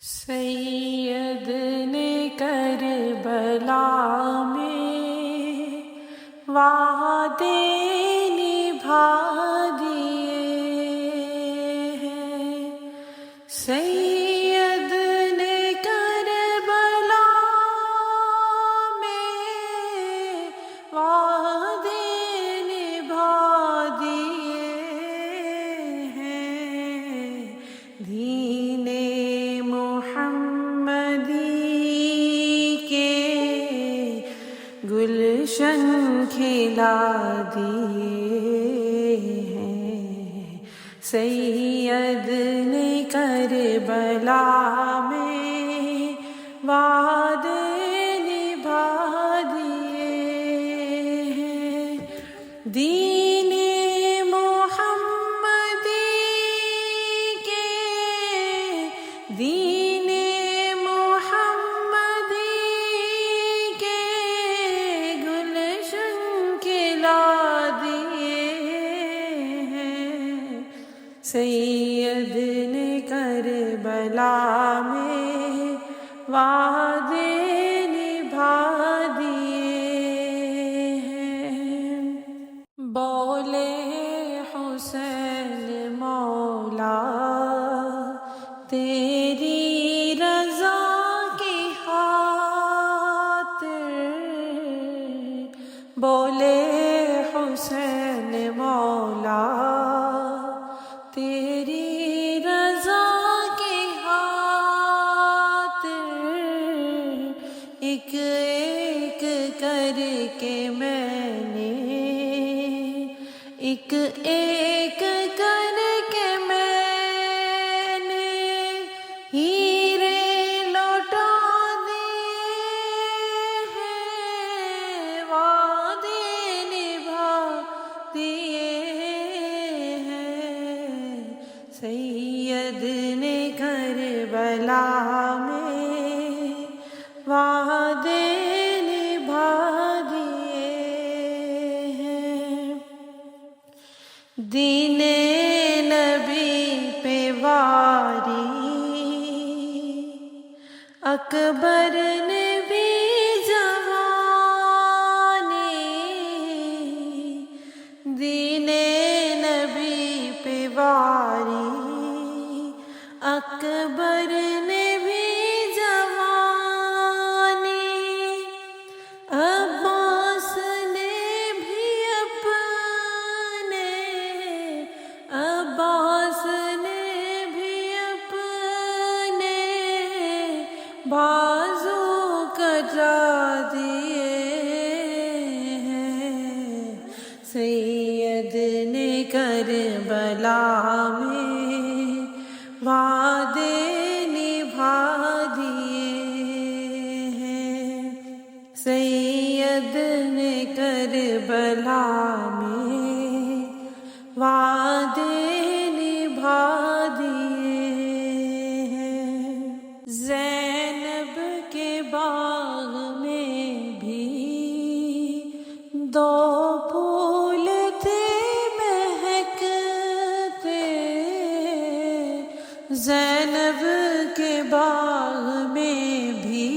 سید نے کربلا میں وعدے نبھا دیے ہیں۔ سید نے کربلا میں وعدے نبھا دیے ہیں۔ دین گلشن کھلا دیے ہیں۔ سید نے کربلا میں وعدے نبھا دیے ہیں۔ دین محمدی کے دین سید نے کربلا میں وعدے نبھا دیے ہیں۔ بولے حسین مولا تیری رضا کی خاطر، بولے حسین مولا تیری رضا کی خاطر، ایک ایک کر کے میں نے ایک ایک کر کے میں نے ہیرے لوٹا دیے ہیں، وعدے نبھا دیے۔ سید نے کربلا میں وعدے نبھا دیے ہیں۔ دین نبی پہ واری اکبر نے بھی جوانی، دین نبی پہ واری اکبر نے بھی جوانی، عباس نے بھی اپنے عباس نے بھی اپنے بازو کٹا دیے ہیں۔ سید نے کربلا میں وعدے نبھا دیے ہیں۔ سید نے کربلا میں وعدے نبھا دیے ہیں۔ زینب کے باغ میں بھی دو پھول تھے مہکتے، زینب کے باغ میں بھی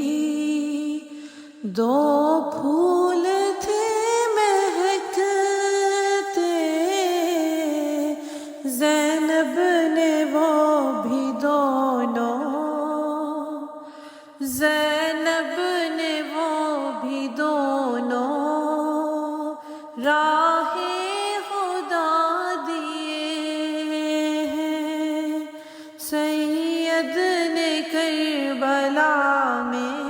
دو پھول تھے مہکتے، زینب نے وہ بھی دونوں زینب نے وہ بھی دونوں راہ خدا دیے ہیں۔ سید نے کربلا میں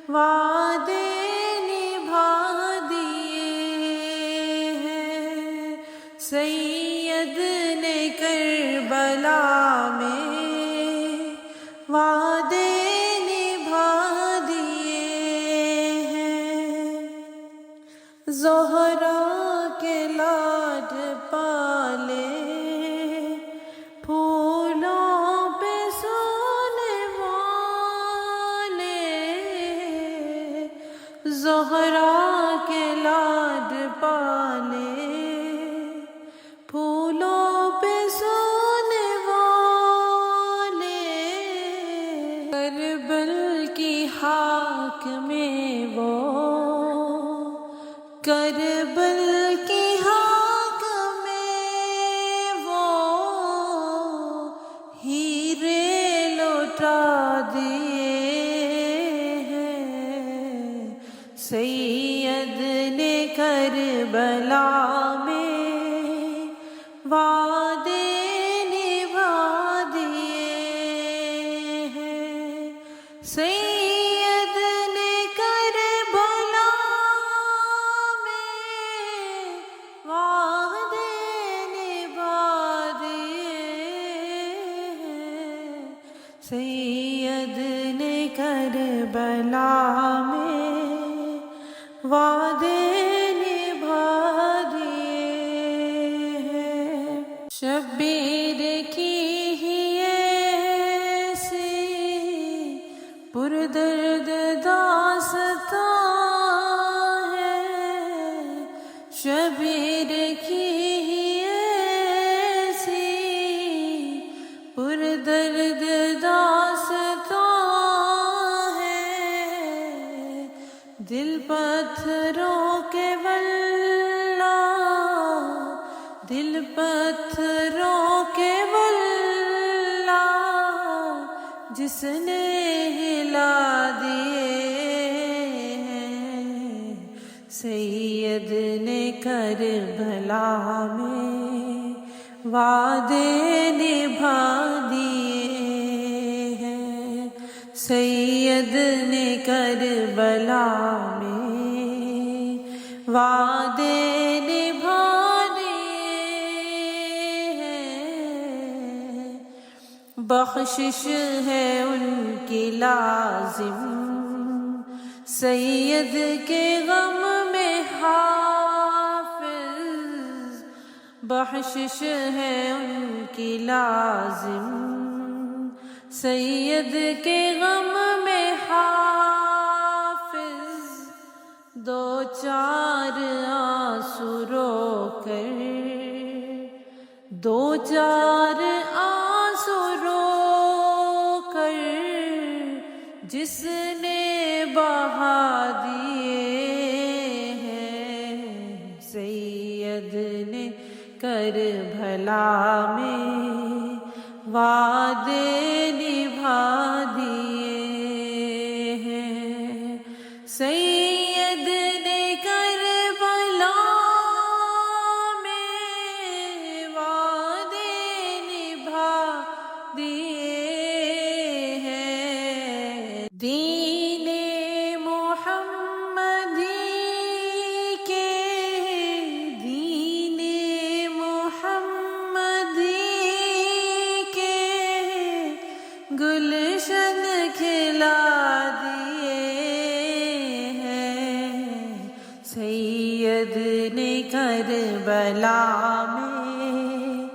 وعدے نبھا دیے ہیں۔ سید نے کربلا میں وعدے نبھا دیے ہیں۔ زہرا کے لاڈ پالے پھولوں پہ سو کربل کی خاک میں وہ، کربل کی خاک میں وہ ہیرے لوٹا دیے ہیں سید نے کربلا میں وعدے نبھا دیے ہیں سید نے کربلا میں وعدے نبھا دیے ہیں سید نے کربلا میں وعدے نبھا دیے ہیں شبیر کی ہی ایسی پردرد داستان ہے شبیر کی ہی ایسی پردرد داستان ہے دل پتھروں کے واللہ دل پتھروں کے واللہ جس نے ہلا دیے ہیں سید نے کربلا میں وعدے نبھا دیے ہیں سید نے کربلا میں وعدے نبھا بخشش ہے ان کی لازم سید کے غم میں حافظ بخشش ہے ان کی لازم سید کے غم میں حافظ دو چار آنسو رو کر دو چار آنسو رو کر جس نے بہا دیے ہیں سید نے کربلا میں وعدے نبھا دیے ہیں سید نے کربلا دین محمدی کے دین محمدی کے گلشن کھلا دیے ہیں سید نے کربلا میں